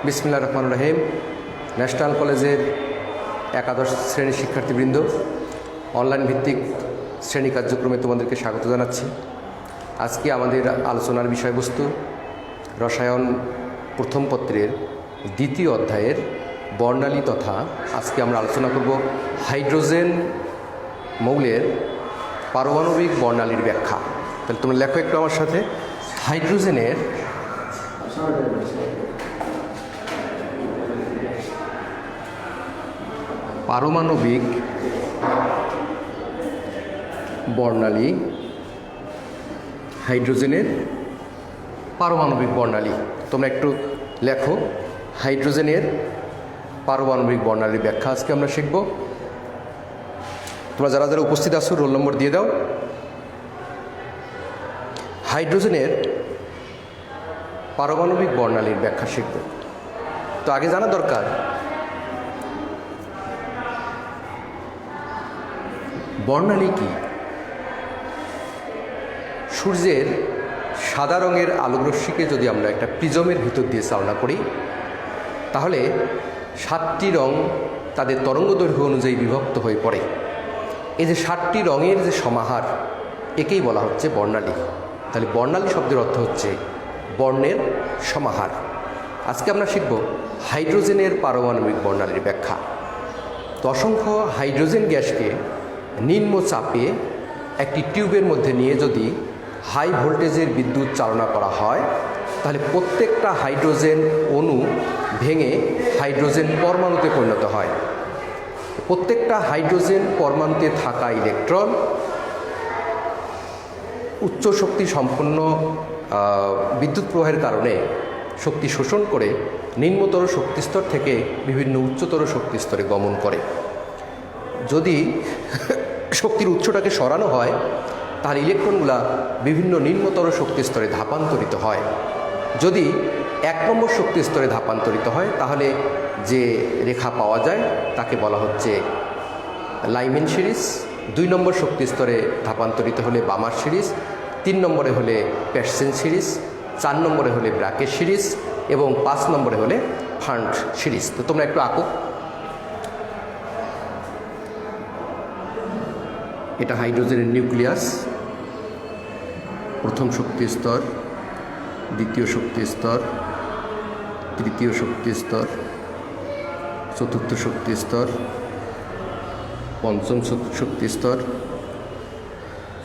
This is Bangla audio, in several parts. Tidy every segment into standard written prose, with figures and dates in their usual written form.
বিসমিল্লাহির রহমানির রহিম। ন্যাশনাল কলেজের একাদশ শ্রেণীর শিক্ষার্থীবৃন্দ, অনলাইন ভিত্তিক শ্রেণী কার্যক্রমে তোমাদেরকে স্বাগত জানাচ্ছি। আজকে আমাদের আলোচনার বিষয়বস্তু রসায়ন প্রথম পত্রের দ্বিতীয় অধ্যায়ের বর্ণালী তথা আজকে আমরা আলোচনা করব হাইড্রোজেন মৌলের পারমাণবিক বর্ণালীর ব্যাখ্যা। তাহলে তোমরা লেখো একটু আমার সাথে, হাইড্রোজেনের পারমাণবিক বর্ণালী, হাইড্রোজেনের পারমাণবিক বর্ণালী। তোমরা একটু লেখো, হাইড্রোজেনের পারমাণবিক বর্ণালীর ব্যাখ্যা আজকে আমরা শিখব। তোমরা যারা যারা উপস্থিত আছো রোল নম্বর দিয়ে দাও। হাইড্রোজেনের পারমাণবিক বর্ণালীর ব্যাখ্যা শিখব। তো আগে জানা দরকার বর্ণালী কি। সূর্যের সাদা রঙের আলোকরশ্মিকে যদি আমরা একটা প্রিজমের ভিতর দিয়ে চালনা করি, তাহলে 7টি রং তাদের তরঙ্গদৈর্ঘ্য অনুযায়ী বিভক্ত হয়ে পড়ে। এই যে 7টি রঙের যে সমাহার, একেই বলা হচ্ছে বর্ণালী। তাহলে বর্ণালী শব্দের অর্থ হচ্ছে বর্ণের সমাহার। আজকে আমরা শিখব হাইড্রোজেনের পারমাণবিক বর্ণালীর ব্যাখ্যা। তো অসংখ্য হাইড্রোজেন গ্যাসকে নিম্ন চাপে একটি টিউবের মধ্যে নিয়ে যদি হাই ভোল্টেজের বিদ্যুৎ চালনা করা হয়, তাহলে প্রত্যেকটা হাইড্রোজেন অণু ভেঙে হাইড্রোজেন পরমাণুতে পরিণত হয়। প্রত্যেকটা হাইড্রোজেন পরমাণুতে থাকা ইলেকট্রন উচ্চ শক্তি সম্পন্ন বিদ্যুৎ প্রবাহের কারণে শক্তি শোষণ করে নিম্নতর শক্তিস্তর থেকে বিভিন্ন উচ্চতর শক্তিস্তরে গমন করে। যদি শক্তির উৎসটাকে সরানো হয়, তাহলে ইলেকট্রনগুলা বিভিন্ন নিম্নতর শক্তিস্তরে ধাপান্তরিত হয়। যদি 1 নম্বর শক্তিস্তরে ধাপান্তরিত হয়, তাহলে যে রেখা পাওয়া যায় তাকে বলা হচ্ছে লাইমেন সিরিজ। 2 নম্বর শক্তিস্তরে ধাপান্তরিত হলে বামার সিরিজ, 3 নম্বরে হলে পেটসেন সিরিজ, 4 নম্বরে হলে ব্রাকেট সিরিজ এবং 5 নম্বরে হলে ফান্ড সিরিজ। তো তোমরা একটু আঁকো। এটা হাইড্রোজেনের নিউক্লিয়াস, প্রথম শক্তি স্তর, দ্বিতীয় শক্তি স্তর, তৃতীয় শক্তি স্তর, চতুর্থ শক্তি স্তর, পঞ্চম শক্তি স্তর,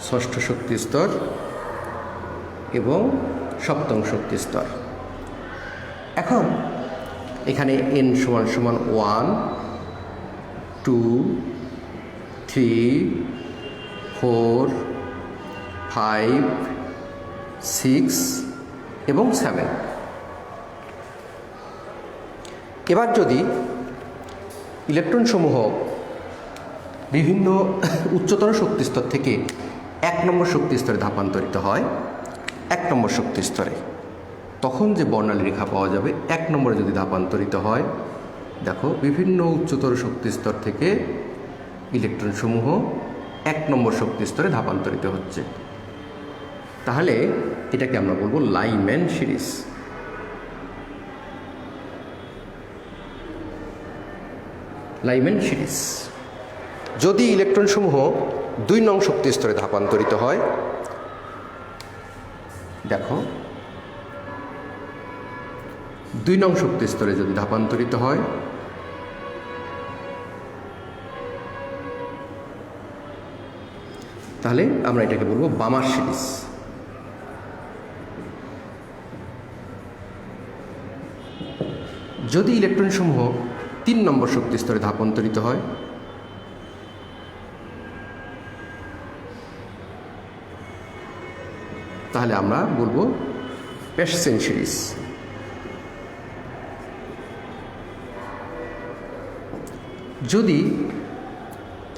ষষ্ঠ শক্তি স্তর এবং সপ্তম শক্তি স্তর। এখন এখানে n = 1, 2, 3, 4, 5, 6 এবং 7। এবার যদি ইলেকট্রনসমূহ বিভিন্ন উচ্চতর শক্তিস্তর থেকে 1 নম্বর শক্তিস্তরে ধাপান্তরিত হয়, 1 নম্বর শক্তিস্তরে, তখন যে বর্ণালী রেখা পাওয়া যাবে 1 নম্বরে যদি ধাপান্তরিত হয়, দেখো বিভিন্ন উচ্চতর শক্তিস্তর থেকে ইলেকট্রনসমূহ 1 নম্বর শক্তিস্তরে ধাপান্তরিত হচ্ছে। তাহলে এটাকে আমরা বলবো লাইম্যান সিরিজ। Lyman series. যদি ইলেকট্রনসমূহ 2 নং শক্তিস্তরে ধাপান্তরিত হয়, দেখো 2 নং শক্তিস্তরে যদি ধাপান্তরিত হয়, তাহলে আমরা এটাকে বলবো বামার সিরিজ। যদি ইলেকট্রনসমূহ 3 নম্বর শক্তিস্তরে ধাপান্তরিত হয়, তাহলে আমরা বলবো পেটসেন সিরিজ। যদি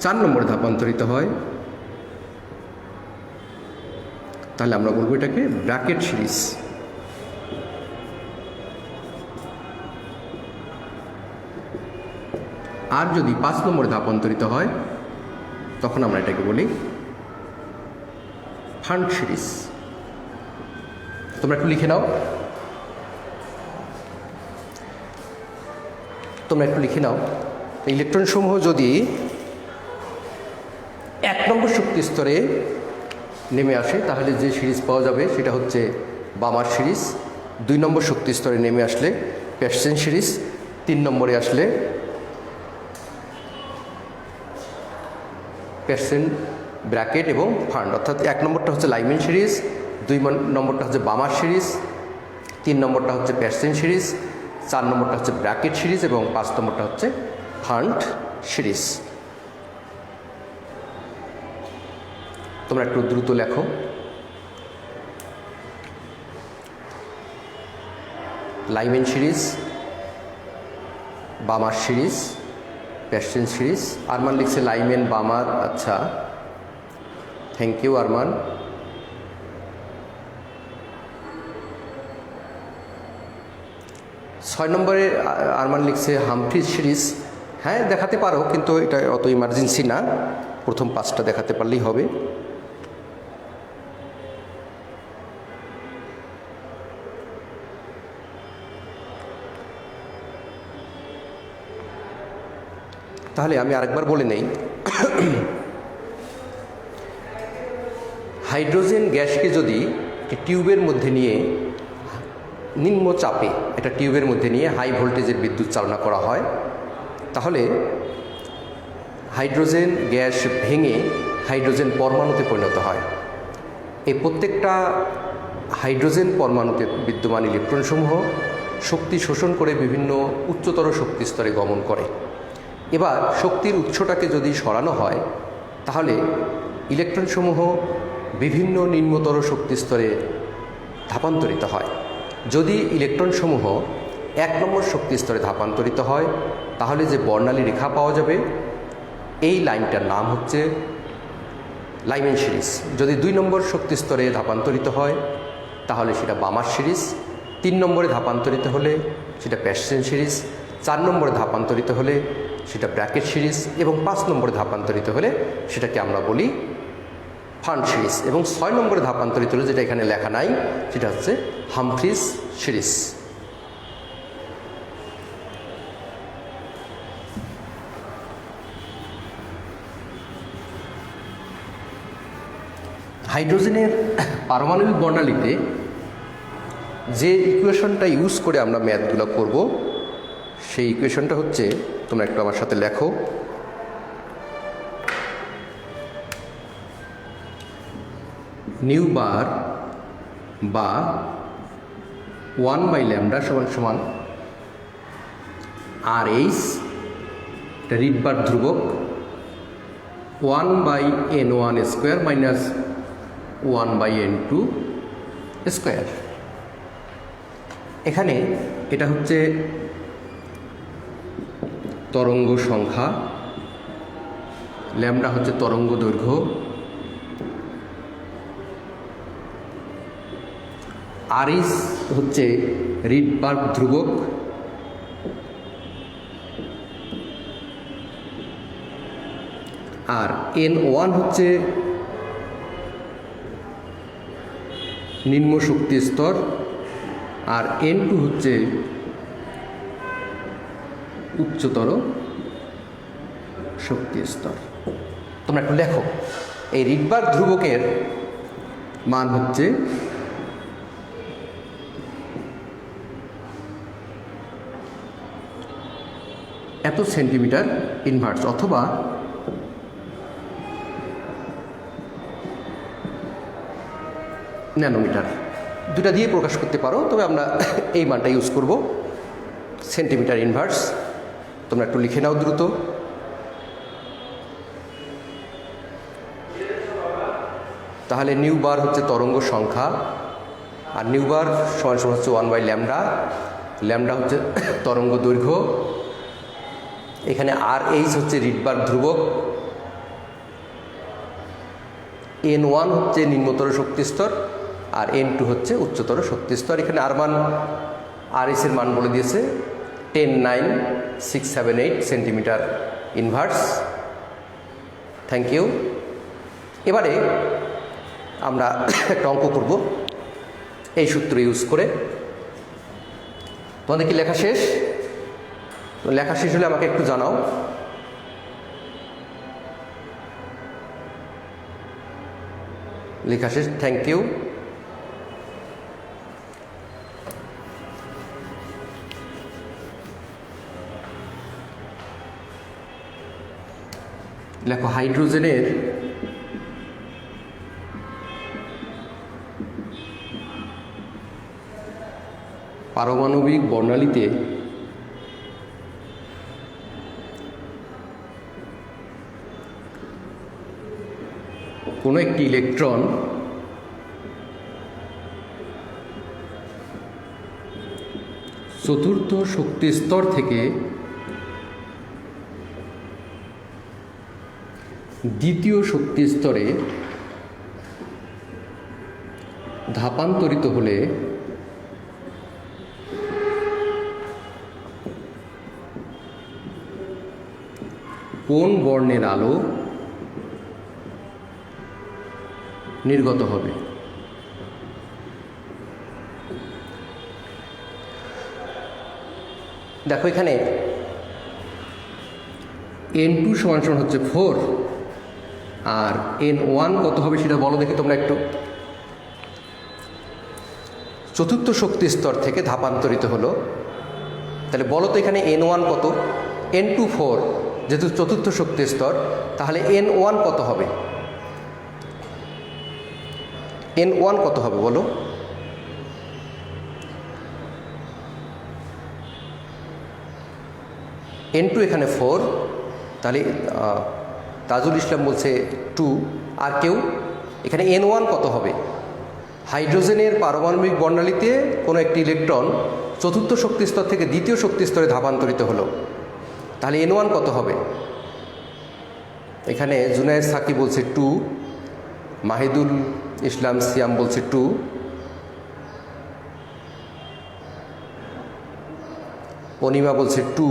4 নম্বরে ধাপান্তরিত হয়, তাহলে আমরা বলবো এটাকে ব্র্যাকেট সিরিজ। আর যদি 5 নম্বরে ধাপান্তরিত হয়, তখন আমরা এটাকে বলি ফান্ড সিরিজ। তোমরা একটু লিখে নাও। তোমরা একটু লিখে নাও। ইলেকট্রন সমূহ যদি 1 নম্বর শক্তি স্তরে নেমে আসে তাহলে যে সিরিজ পাওয়া যাবে সেটা হচ্ছে বামার সিরিজ। 2 নম্বর শক্তি স্তরে নেমে আসলে পেরসেন সিরিজ। 3 নম্বরে আসলে পেরসেন ব্র্যাকেট এবং ফান্ড, অর্থাৎ 1 নম্বরটা হচ্ছে লাইমেন সিরিজ, 2 নম্বরটা হচ্ছে বামার সিরিজ, 3 নম্বরটা হচ্ছে পেরসেন সিরিজ, 4 নম্বরটা হচ্ছে ব্র্যাকেট সিরিজ এবং 5 নম্বরটা হচ্ছে ফান্ড সিরিজ। তোমরা একটু দ্রুত লেখো। Lyman series, Balmer series, Paschen series. Arman লিখছে লাইমেন বামার, আচ্ছা থ্যাংক ইউ আরমান। ছয় নম্বরে আরমান লিখছে হামফ্রিজ সিরিজ। হ্যাঁ দেখাতে পারো, কিন্তু এটা অত ইমার্জেন্সি না, প্রথম 5টা দেখাতে পারলেই হবে। তাহলে আমি আরেকবার বলে নেই, হাইড্রোজেন গ্যাসকে যদি টিউবের মধ্যে নিয়ে নিম্ন চাপে এটা টিউবের মধ্যে নিয়ে হাই ভোল্টেজের বিদ্যুৎ চালনা করা হয়, তাহলে হাইড্রোজেন গ্যাস ভেঙে হাইড্রোজেন পরমাণুতে পরিণত হয়। এই প্রত্যেকটা হাইড্রোজেন পরমাণুতে বিদ্যমান ইলেকট্রনসমূহ শক্তি শোষণ করে বিভিন্ন উচ্চতর শক্তি স্তরে গমন করে। এবার শক্তির উৎসটাকে যদি সরানো হয় তাহলে ইলেকট্রনসমূহ বিভিন্ন নিম্নতর শক্তি স্তরে ধাপান্তরিত হয়। যদি ইলেকট্রনসমূহ 1 নম্বর শক্তি স্তরে ধাপান্তরিত হয় তাহলে যে বর্ণালী রেখা পাওয়া যাবে এই লাইনটার নাম হচ্ছে লাইমেন সিরিজ। যদি 2 নম্বর শক্তি স্তরে ধাপান্তরিত হয় তাহলে সেটা বামার সিরিজ। 3 নম্বরে ধাপান্তরিত হলে সেটা পেরসেন সিরিজ। 4 নম্বরে ধাপান্তরিত হলে সেটা ব্র্যাকেট সিরিজ এবং 5 নম্বরে ধাপান্তরিত হলে সেটাকে আমরা বলি ফান্ড সিরিজ। এবং 6 নম্বরে ধাপান্তরিত হলে, যেটা এখানে লেখা নাই, সেটা হচ্ছে হামফ্রিজ সিরিজ। হাইড্রোজেনের পারমাণবিক বর্ণালীতে যে ইকুয়েশনটা ইউজ করে আমরা ম্যাথগুলো করব সেই ইকুয়েশনটা হচ্ছে, তোমরা একটু আমার সাথে লেখো, নিউ বার বা 1/λ সমান RH, রিডবার ধ্রুবক, 1/n1 square minus 1/n2 square. এখানে এটা হচ্ছে তরঙ্গ সংখ্যা, ল্যামডা হচ্ছে তরঙ্গ দৈর্ঘ্য, RH হচ্ছে রিডবার্গ ধ্রুবক, আর N1 হচ্ছে নিম্ন শক্তি স্তর, আর N2 হচ্ছে উচ্চতর শক্তি স্তর। তোমরা একটু লেখো, এই রিডবার্গ ধ্রুবকের মান হচ্ছে এত সেন্টিমিটার ইনভার্স অথবা ন্যানোমিটার, দুটা দিয়ে প্রকাশ করতে পারো, তবে আমরা এই মানটা ইউজ করব, সেন্টিমিটার ইনভার্স। তোমরা একটু লিখে নাও দ্রুত। তাহলে নিউ বার হচ্ছে তরঙ্গ সংখ্যা, আর নিউ বার সমান সমান হচ্ছে 1/λ, ল্যামডা হচ্ছে তরঙ্গ দৈর্ঘ্য, এখানে RH হচ্ছে রিডবার্গ ধ্রুবক, N1 হচ্ছে নিম্নতর শক্তি স্তর, আর N2 হচ্ছে উচ্চতর শক্তি স্তর। এখানে RH এর মান বলে দিয়েছে 109678 সেন্টিমিটার ইনভার্স। Thank you. এবারে আমরা একটা অঙ্ক করব এই সূত্র ইউজ করে। তোমাদের কি লেখা শেষ? তো লেখা শেষ হলে আমাকে একটু জানাও। লেখা শেষ, থ্যাংক ইউ। লেখো হাইড্রোজেনের পারমাণবিক বর্ণালীতে কোনো একটি ইলেকট্রন চতুর্থ শক্তি স্তর থেকে দ্বিতীয় শক্তি স্তরে ধাপান্তরিত হলে কোন বর্ণের আলো নির্গত হবে? দেখো এখানে N2 সমান হচ্ছে 4, আর N1 কত হবে সেটা বলো দেখি তোমরা একটু। চতুর্থ শক্তি স্তর থেকে ধাপান্তরিত হলো, তাহলে বলো তো এখানে N1 কত? N2 4, যেহেতু চতুর্থ শক্তি স্তর, তাহলে N1 কত হবে? N1 কত হবে বলো? N2 এখানে 4, তাহলে তাজুল ইসলাম বলছে 2, আর কেউ এখানে N1 কত হবে? হাইড্রোজেনের পারমাণবিক বর্ণালীতে কোনো একটি ইলেকট্রন চতুর্থ শক্তি স্তর থেকে দ্বিতীয় শক্তি স্তরে ধাপান্তরিত হলো, তাহলে N1 কত হবে? এখানে জুনায়েদ সাকি বলছে 2, মাহিদুল ইসলাম সিয়াম বলছে 2, অনিমা বলছে 2,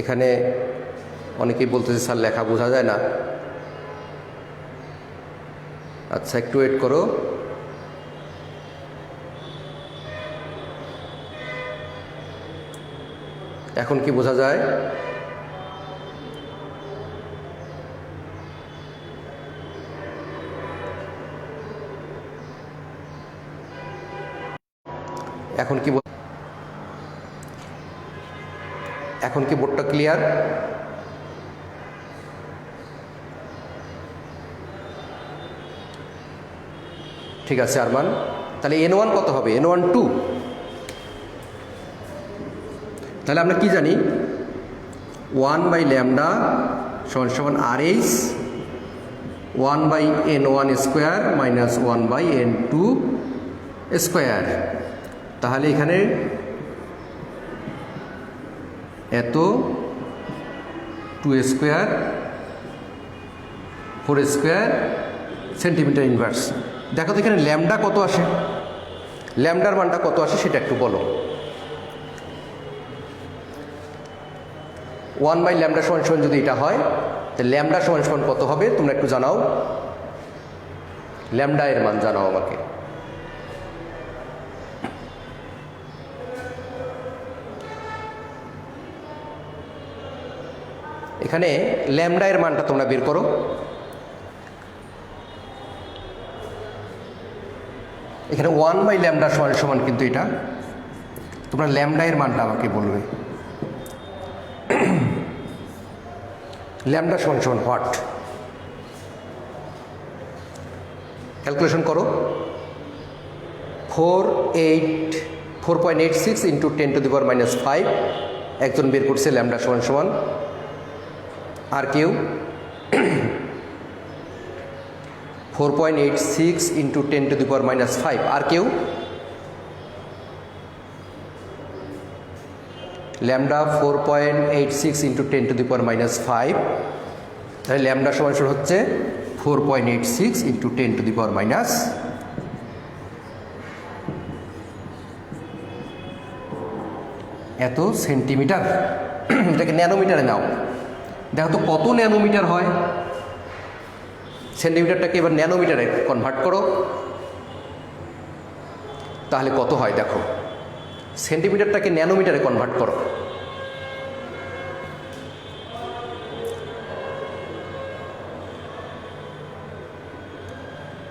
এখানে অনেকেই বলতেছে স্যার লেখা বোঝা যায় না। আচ্ছা একটু ওয়েট করো। এখন কি বোঝা যায়? এখন কি বোর্ডটা ক্লিয়ার? ঠিক আছে আরমান, তাহলে N1 কত হবে? N1 2। তাহলে আমরা কি জানি? 1/λ সমান RH 1/N1 square minus 1/N2 square. তাহলে এখানে এত 2 স্কোয়ার 4 স্কোয়ার সেন্টিমিটার ইনভার্স। দেখো তো এখানে ল্যামডা কত আসে, ল্যামডার মানটা কত আসে সেটা একটু বলো। 1/λ সমান যদি এটা হয়, তাহলে ল্যামডা সমান কত হবে তোমরা একটু জানাও। ল্যামডা এর মান জানাও আমাকে। এখানে ল্যামডা এর মানটা তোমরা বের করো। এখানে 1/λ সমান কিন্তু এটা, তোমরা ল্যামডা এর মানটা আমাকে বলবে। ল্যামডা সমান হোয়াট? ক্যালকুলেশন করো। 4.86 ইন্টু 10⁻⁻5 একজন বের করছে ল্যামডা সমান। আর কেউ? 4.86 ইন্টু 10⁻⁻5 আর কেউ? ল্যামডা 4.86 ইন্টু 10⁻⁻5, তাহলে ল্যামডা সমান হচ্ছে 4.86 ইন্টু 10⁻⁻, এত সেন্টিমিটার। এটাকে ন্যানোমিটারে নাও, দেখো তো কত ন্যানোমিটার হয়। সেন্টিমিটারটাকে এবার ন্যানোমিটারে কনভার্ট করো, তাহলে কত হয় দেখো। সেন্টিমিটারটাকে ন্যানোমিটারে কনভার্ট করো,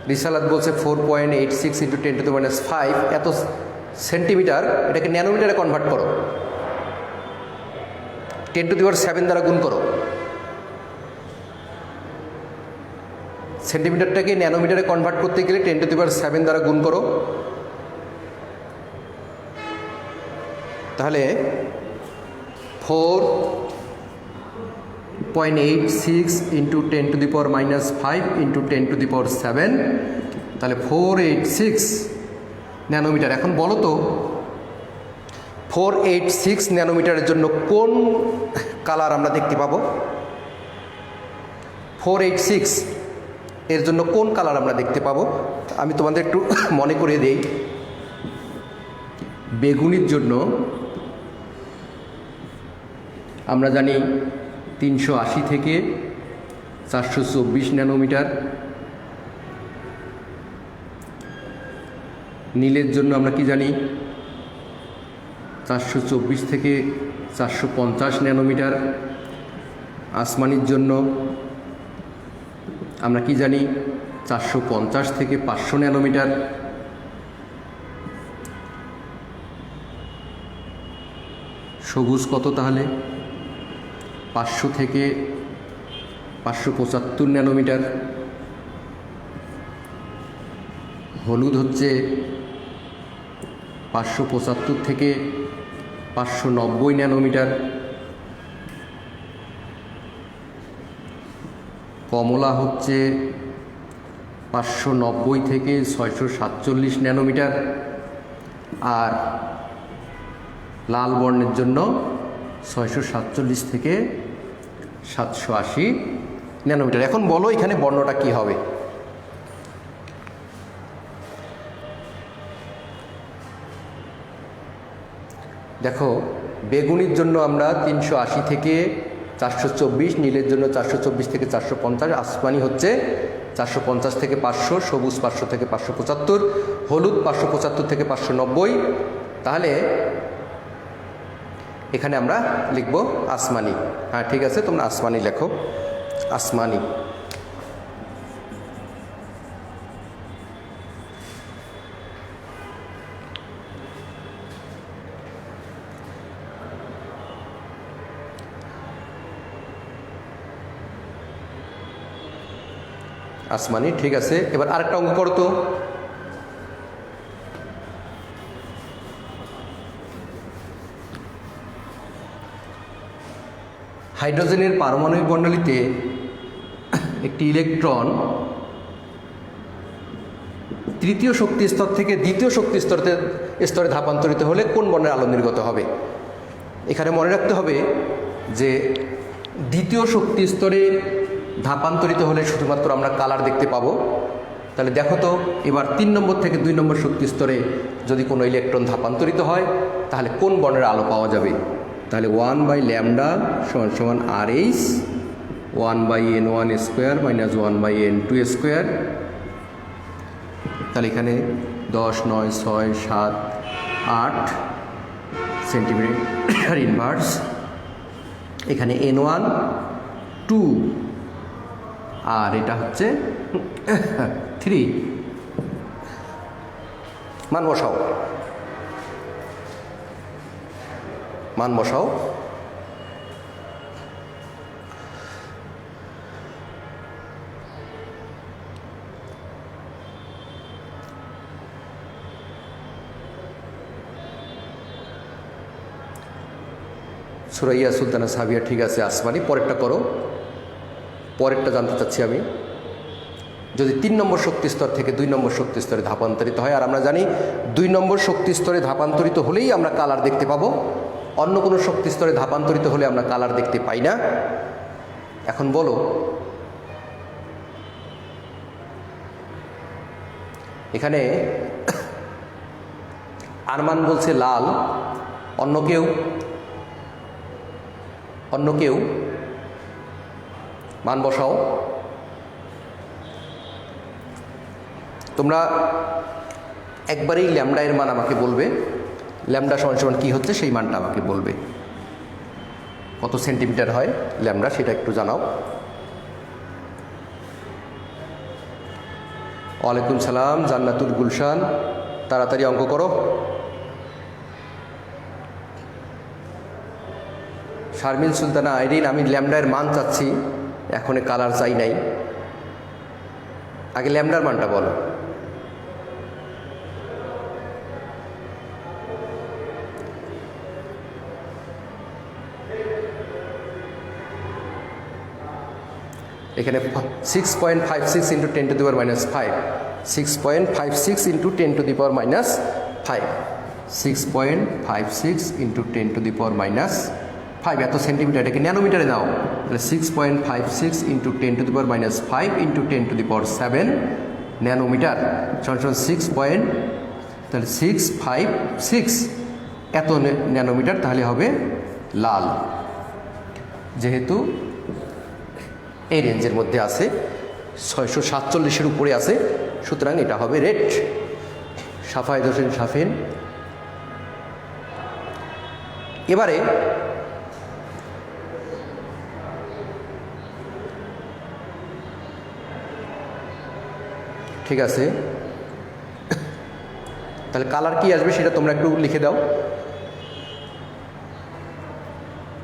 রিসালাত বলছে 4.86 ইন্টু 10⁻⁵ এত সেন্টিমিটার, এটাকে ন্যানোমিটারে কনভার্ট করো, 10⁷ দ্বারা গুণ করো। সেন্টিমিটারটাকে ন্যানোমিটারে কনভার্ট করতে গেলে 10⁷ দ্বারা গুণ করো, তাহলে 4.86 ইন্টু 10⁻⁵ ইন্টু 10⁷, তাহলে 486 ন্যানোমিটার। এখন বলো তো 486 ন্যানোমিটারের জন্য কোন কালার আমরা দেখতে পাবো? 486 এর জন্য কোন কালার আমরা দেখতে পাবো? আমি তোমাদের একটু মনে করিয়ে দেই। বেগুনির জন্য আমরা জানি 380 থেকে 424 ন্যানোমিটার, নীলের জন্য আমরা কি জানি 424 থেকে 450 ন্যানোমিটার, আসমানির জন্য আমরা কি জানি 450 থেকে 500 ন্যানোমিটার, সবুজ কত তাহলে 500 থেকে 575 ন্যানোমিটার, হলুদ হচ্ছে 575 থেকে 590 ন্যানোমিটার, কমলা হচ্ছে 590 থেকে 647 ন্যানোমিটার, আর লাল বর্ণের জন্য 647 থেকে 780 ন্যানোমিটার। এখন বলো এখানে বর্ণটা কি হবে? দেখো বেগুনির জন্য আমরা 380 থেকে 424, নীলের জন্য 424 থেকে 450, আসমানি হচ্ছে 450 থেকে 500, সবুজ 500 থেকে 575, হলুদ 575 থেকে 590। তাহলে এখানে আমরা লিখব আসমানি। হ্যাঁ ঠিক আছে, তোমরা আসমানি লেখো, আসমানি। আসমানি ঠিক আছে। এবার আরেকটা অঙ্ক করো তো। হাইড্রোজেনের পারমাণবিক বর্ণালীতে একটি ইলেকট্রন তৃতীয় শক্তি স্তর থেকে দ্বিতীয় শক্তি স্তরে ধাপান্তরিত হলে কোন বর্ণের আলো নির্গত হবে? এখানে মনে রাখতে হবে যে দ্বিতীয় শক্তি স্তরে ধাপান্তরিত হলে শুধুমাত্র আমরা কালার দেখতে পাবো। তাহলে দেখো তো এবার 3 নম্বর থেকে 2 নম্বর শক্তি স্তরে যদি কোনো ইলেকট্রন ধাপান্তরিত হয় তাহলে কোন বর্ণের আলো পাওয়া যাবে? তাহলে 1/λ সমান RH 1/n1² - 1/n2²। তাহলে এখানে 10, 9, 6, 7, 8 সেন্টিমিটার ইনভার্স। এখানে n1 2 আর এটা হচ্ছে 3। মান বসাও, মান বসাও। সুরাইয়া সুলতানা সাবিয়া ঠিক আছে, আসমানি। পরেরটা করো, পরেরটা জানতে চাচ্ছি আমি। যদি 3 নম্বর শক্তি স্তর থেকে 2 নম্বর শক্তি স্তরে ধাপান্তরিত হয়, আর আমরা জানি 2 নম্বর শক্তি স্তরে ধাপান্তরিত হলেই আমরা কালার দেখতে পাবো, অন্য কোনো শক্তি স্তরে ধাপান্তরিত হলে আমরা কালার দেখতে পাই না। এখন বলো এখানে আরমান বলছে লাল, অন্য কেউ মান বসাও। তোমরা একবারেই ল্যামডা এর মান আমাকে বলবে, ল্যামডা সমান সমান কী হচ্ছে সেই মানটা আমাকে বলবে। কত সেন্টিমিটার হয় ল্যামডা সেটা একটু জানাও। ওয়ালাইকুম সালাম জান্নাতুল গুলশান, তাড়াতাড়ি অঙ্ক করো। শারমিন সুলতানা আইরিন, আমি ল্যামডার মান চাচ্ছি, এখন কালার চাই নাই, আগে ল্যামডার মানটা বলো। এখানে 6.56 into 10 to the power minus 5, 6.56 into 10 to the power minus 5, 6.56 into 10 to the power minus 5, এত সেন্টিমিটার, এটাকে ন্যানোমিটারে নাও, তাহলে 6.56 into 10 to the power minus 5 into 10 to the power 7 nanometre সমান 6. তাহলে 656 এত ন্যানোমিটার, তাহলে হবে লাল, যেহেতু এই রেঞ্জের মধ্যে আছে, 647-এর উপরে আছে, সুতরাং এটা হবে রেড। সাফায়েত হোসেন সাফিন। এবারে ঠিক আছে, তাহলে কালার কি আসবে সেটা তোমরা একটু লিখে দাও,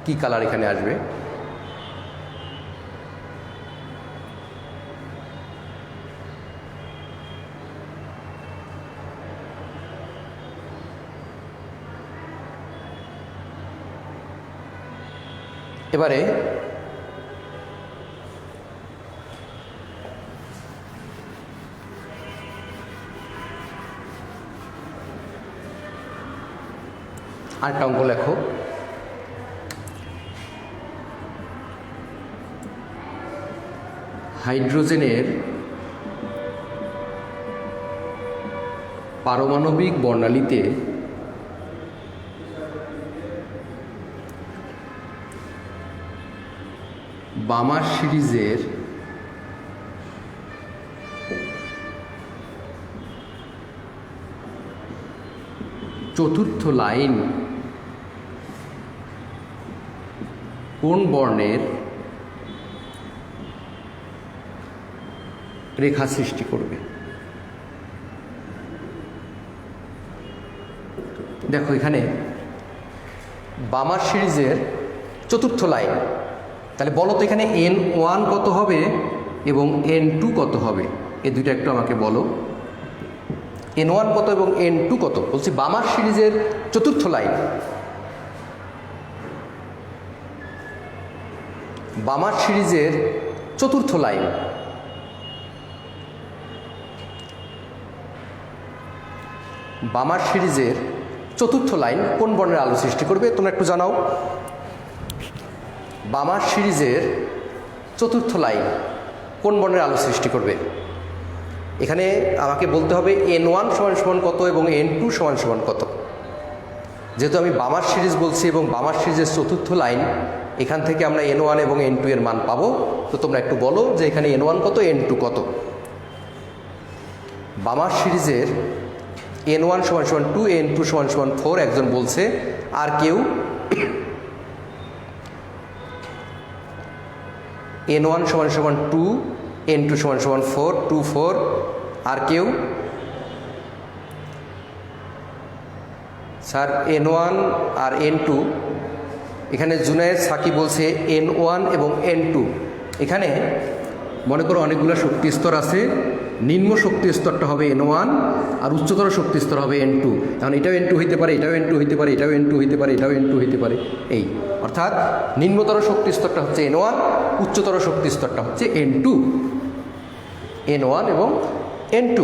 কি কালার এখানে আসবে। এবারে আরেকটা অঙ্ক লেখো। হাইড্রোজেনের পারমাণবিক বর্ণালীতে বামার সিরিজের চতুর্থ লাইন কোন বর্ণের রেখা সৃষ্টি করবে। দেখো এখানে বামার সিরিজের চতুর্থ লাইন, তাহলে বলো তো এখানে N1 কত হবে এবং N2 কত হবে, এই দুইটা একটু আমাকে বলো। N1 কত এবং N2 কত, বলছি বামার সিরিজের চতুর্থ লাইন, বামার সিরিজের চতুর্থ লাইন, বামার সিরিজের চতুর্থ লাইন কোন বর্ণের আলো সৃষ্টি করবে তোমরা একটু জানাও। বামার সিরিজের চতুর্থ লাইন কোন বর্ণের আলো সৃষ্টি করবে, এখানে আমাকে বলতে হবে N1 সমান সমান কত এবং N2 সমান সমান কত। যেহেতু আমি বামার সিরিজ বলছি এবং বামার সিরিজের চতুর্থ লাইন, এখান থেকে আমরা N1 এবং N2 এর মান পাবো, তো তোমরা একটু বলো যে এখানে N1 কত N2 কত। বামার সিরিজের N1 সমান সমান 2, N2 সমান সমান 4 একজন বলছে, আর কেউ N1 সমান সমান 2, N2 সমান সমান 4, 2 4, আর কেউ স্যার N1 আর N2, এখানে জুনায়েদ সাকি বলছে N1 এবং N2। এখানে মনে করো অনেকগুলো শক্তি স্তর আছে, নিম্ন শক্তি স্তরটা হবে N1 আর উচ্চতর শক্তি স্তর হবে N2। এখন এটাও N2 হইতে পারে, এটাও N2 হইতে পারে, এটাও N2 হইতে পারে, এটাও N2 হইতে পারে, এই অর্থাৎ নিম্নতর শক্তি স্তরটা হচ্ছে N1, উচ্চতর শক্তি স্তরটা হচ্ছে N2, N1 এবং N2।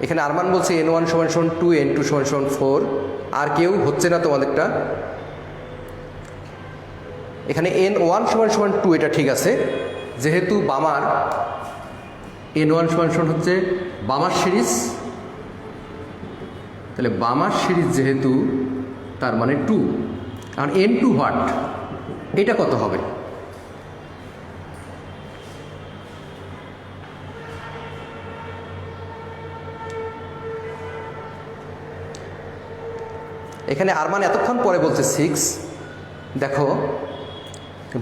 এখানে আরমান বলছে N1 সমান সমান 2, N2 সমান সমান 4, আর কেউ হচ্ছে না তোমাদেরটা। এখানে N1 সমান সমান 2, এটা ঠিক আছে, যেহেতু বামার N1 সমান সমান হচ্ছে বামার সিরিজ, তাহলে বামার সিরিজ যেহেতু তার মানে 2, আর N2 হোয়াট, এটা কত হবে। এখানে আরমান এতক্ষণ পরে বলছে 6। দেখো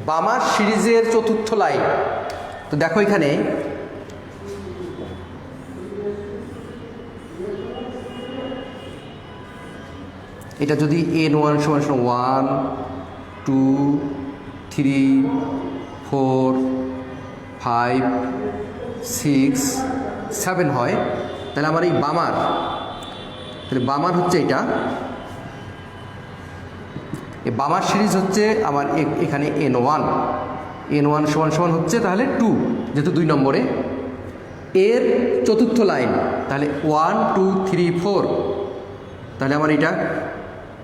বামার সিরিজের চতুর্থ লাইন, তো দেখো এখানে এটা যদি n1 = 1 2 3 4 5 6 7 হয়, তাহলে আমার এই বামার, তাহলে বামার হচ্ছে এটা, এই বামার সিরিজ হচ্ছে আমার এখানে n1 = হচ্ছে তাহলে 2, যেহেতু 2 নম্বরে এর চতুর্থ লাইন, তাহলে 1 2 3 4, তাহলে আমার এটা,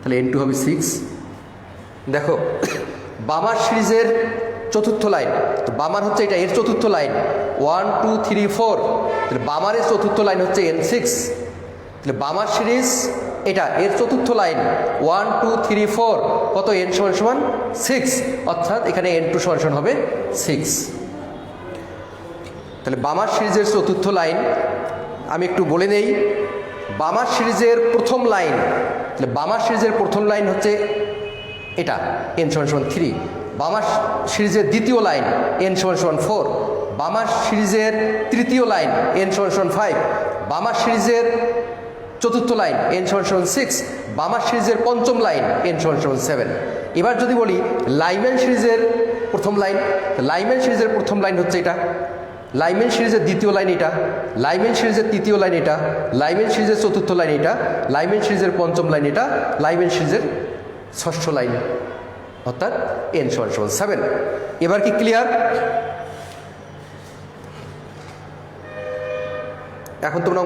তাহলে n2 হবে 6। দেখো বামার সিরিজের চতুর্থ লাইন, তো বামার হচ্ছে এটা, এর চতুর্থ লাইন 1 2 3 4, তাহলে বামারের চতুর্থ লাইন হচ্ছে n6, তাহলে বামার সিরিজ এটা, এর চতুর্থ লাইন 1 2 3 4, কত n = 6, অর্থাৎ এখানে n2 = হবে 6। তাহলে বামার সিরিজের চতুর্থ লাইন আমি একটু বলে নেই। বামার সিরিজের প্রথম লাইন, তাহলে বামার সিরিজের প্রথম লাইন হচ্ছে এটা n = 3, বামার সিরিজের দ্বিতীয় লাইন n = 4, বামার সিরিজের তৃতীয় লাইন n = 5, বামার সিরিজের চতুর্থ লাইন n = 6, বামার সিরিজের পঞ্চম লাইন n = 7। এবার যদি বলি লাইম্যান সিরিজের প্রথম লাইন, লাইম্যান সিরিজের প্রথম লাইন হচ্ছে এটা, লাইম্যান সিরিজের দ্বিতীয় লাইন এটা, লাইম্যান সিরিজের তৃতীয় লাইন এটা, লাইম্যান সিরিজের চতুর্থ লাইন এটা, লাইম্যান সিরিজের পঞ্চম লাইন এটা, লাইম্যান সিরিজের ষষ্ঠ লাইন, অর্থাৎ n = 7। এবার কি ক্লিয়ার? এখন তোমরা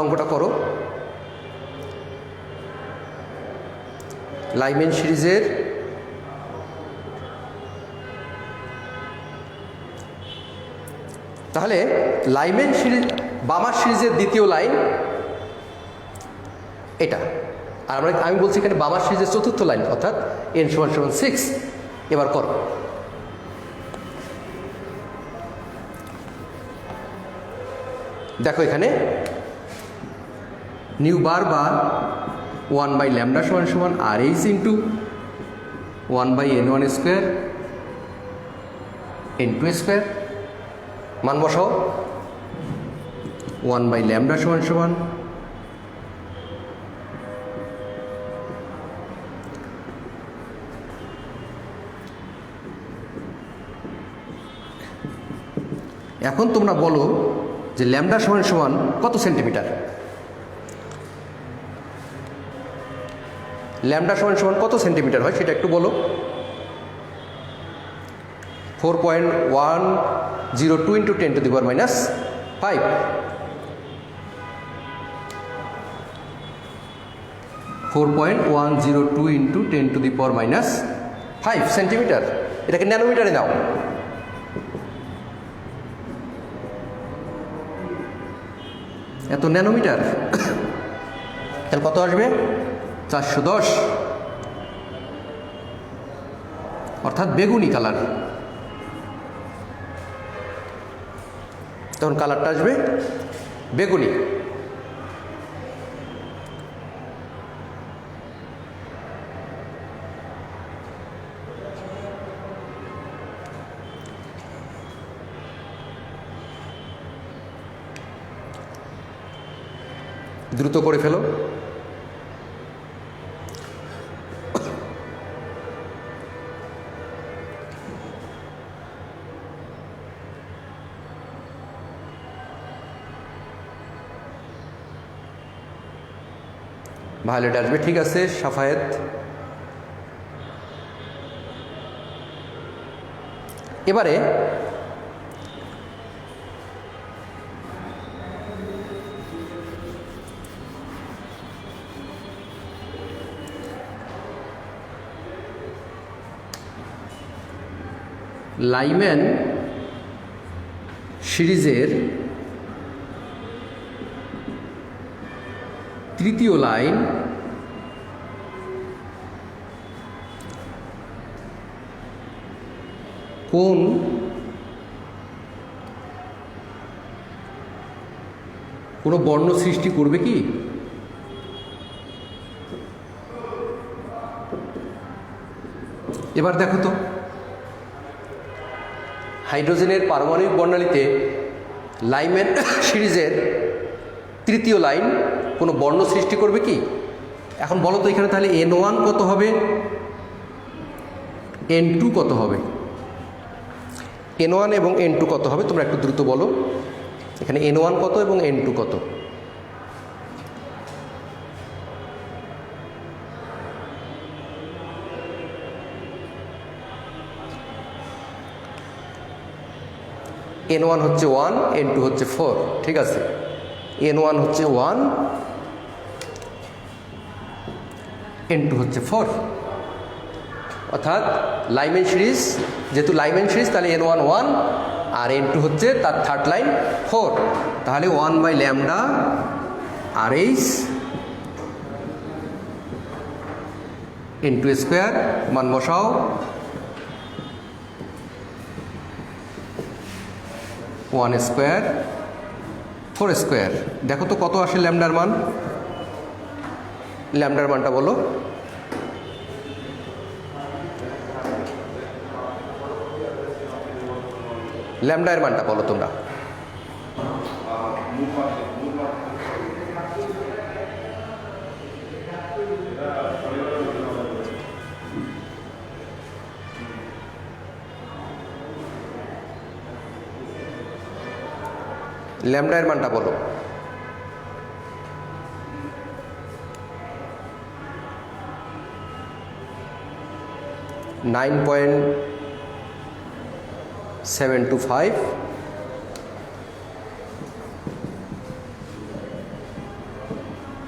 অঙ্কটা করো। লাইম্যান সিরিজের তাহলে লাইম্যান সিরিজ, বামার সিরিজের দ্বিতীয় লাইন এটা, আর আমি বলছি এখানে বামার সিরিজের চতুর্থ লাইন, অর্থাৎ n = 6। এবার করো। দেখো এখানে নিউ বার বা 1/λ = RH × 1/n1² n2², মান বসাও। 1/λ = এখন তোমরা বলো যে λ = কত সেন্টিমিটার? λ = কত সেন্টিমিটার হয় সেটা একটু বলো। 4.102 × 10⁻⁵, 4.102 × 10⁻⁵ সেন্টিমিটার। এটাকে ন্যানোমিটারে নাও। এত ন্যানোমিটার, তাহলে কত আসবে? 410, অর্থাৎ বেগুনি কালার। তখন কালারটা আসবে বেগুনি। দ্রুত করে ফেলো। ভায়োলেট আসবে, ঠিক আছে সাফায়েত। এবারে লাইম্যান সিরিজের তৃতীয় লাইন কোন কোনো বর্ণ সৃষ্টি করবে কি? এবার দেখো তো, হাইড্রোজেনের পারমাণবিক বর্ণালীতে লাইম্যান সিরিজের তৃতীয় লাইন কোনো বর্ণ সৃষ্টি করবে কি? এখন বলো তো এখানে তাহলে N1 কত হবে, N2 কত হবে? N1 এবং N2 কত হবে তোমরা একটু দ্রুত বলো। এখানে N1 কত এবং N2 কত? N1 হচ্ছে 1, N2 হচ্ছে 4, ঠিক আছে। N1 হচ্ছে 1, N2 হচ্ছে 4, অর্থাৎ লাইম্যান সিরিজ, যেহেতু লাইম্যান সিরিজ তাহলে N1 1 আর N2 হচ্ছে তার থার্ড লাইন 4, তাহলে 1/λ RH N2 স্কোয়ার, মান বসাও, 1 স্কোয়ার 4 স্কোয়ার। দেখো তো কত আসে ল্যামডার মান, ল্যামডার মানটা বলো। ল্যামডা এর মানটা বলো তোমরা। ল্যামডা এর মানটা বলো। নাইন 9.725,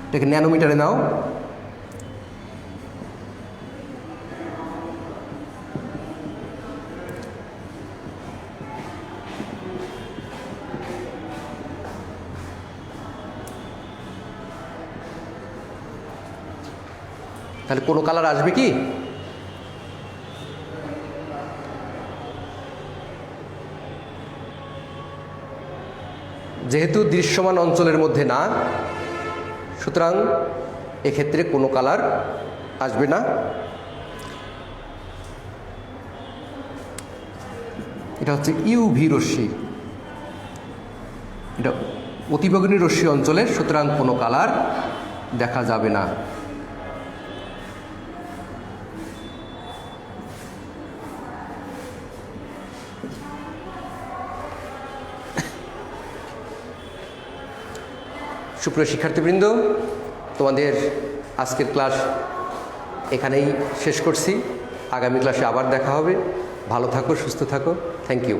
এটাকে ন্যানোমিটারে নাও। তাহলে কোনো কালার আসবে কি? যেহেতু দৃশ্যমান অঞ্চলের মধ্যে না, সুতরাং এক্ষেত্রে কোনো কালার আসবে না। এটা হচ্ছে ইউভি রশ্মি, এটা অতিবেগুনি রশ্মি অঞ্চলের, সুতরাং কোনো কালার দেখা যাবে না। সুপ্রিয় শিক্ষার্থীবৃন্দ, তোমাদের আজকের ক্লাস এখানেই শেষ করছি। আগামী ক্লাসে আবার দেখা হবে। ভালো থাকো, সুস্থ থাকো। Thank you.